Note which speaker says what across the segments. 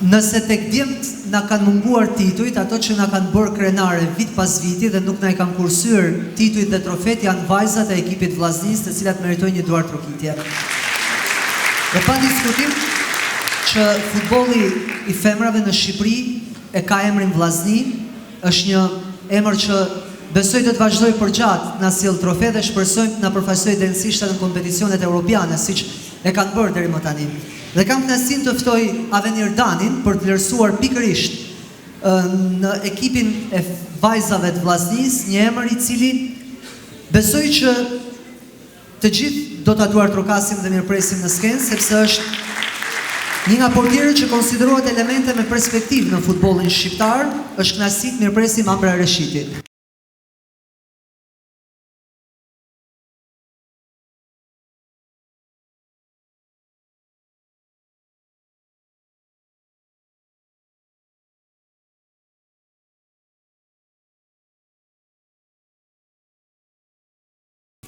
Speaker 1: Nëse tek djemt na kanë munguar titujt, ato që na kanë bërë krenare vit pas viti dhe nuk na i kanë kursyer titujt dhe trofet, janë vajzat e ekipit Vllaznisë, të cilat meritojnë një duar trokitje. Dhe pa diskutim që futbolli i femrave në Shqipëri e ka emrin Vllazni, është një emër që besoj të vazhdoj përgjatë na sjell trofe dhe shpresojmë na përfaqësoj denësisht në kompeticionet europiane, siç e kanë bërë deri më tani. Dhe kam kënaqësinë të ftoj Avenir Danin për të vlerësuar pikërisht në ekipin e vajzave të Vllaznisë, një emër i cili besoj që të gjithë do ta duartrokasim dhe mirëpresim në skenë, sepse është një nga portierët që konsiderohet elemente me perspektivë në futbollin shqiptar, është kënaqësi të mirëpresim Ambra Reshiti.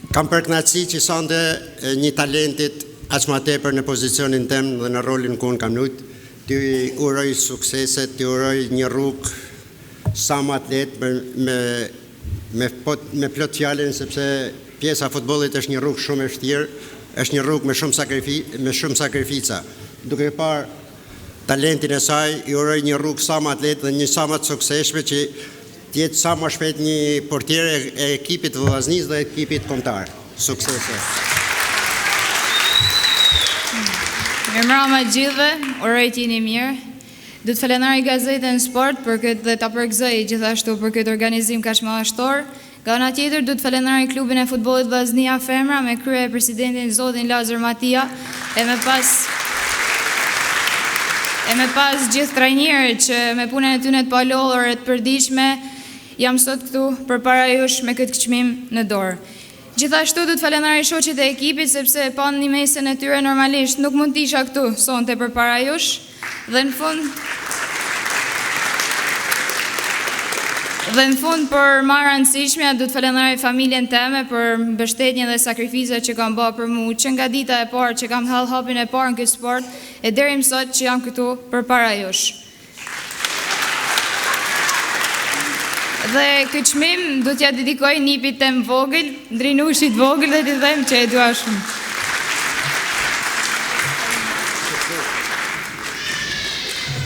Speaker 2: Kam për kënaqësi që sonde një talentit aq më tepër në pozicionin tem dhe në rolin ku unë kam lut, t'ju uroj suksese, t'ju uroj një rrugë sa më atlet me plot fjalën, sepse pjesa e futbollit është një rrugë shumë e vështirë, është një rrugë me shumë sakrifica. Duke parë talentin e saj, ju uroj një rrugë sa më atlet dhe një sa më të suksesshme që tjetë sa më shpejt një portier e ekipit Vllaznisë dhe ekipit kombëtar. Suksese!
Speaker 3: Mirëmbrëma gjithëve, uroj të jeni mirë. Du të falenderoj Gazetën Sport për këtë dhe ta përgëzoj gjithashtu për këtë organizim kaq madhështor. Nga ana tjetër du të falenderoj klubin e futbollit Vllaznia Femra me krye presidentin zotin Lazar Matia e me pas gjithë trajnerët që me punën e tyre të palollore të përditshme jam sot këtu përpara jush me këtë çmim në dorë. Gjithashtu du të falenderoj shoqjet e ekipit sepse pa një mesën e tyre normalisht nuk mund të isha këtu sonte përpara jush dhe në fund për më rëndësishmja du të falenderoj familjen time për mbështetjen dhe sakrificat që kanë bërë për mua që nga dita e parë që kam hall hapin e parë në këtë sport e deri më sot që jam këtu përpara jush. Dhe këtë çmim do t'ja dedikoj nipit tem vogël, Ndrinushit vogël dhe t'i them që e dua shumë.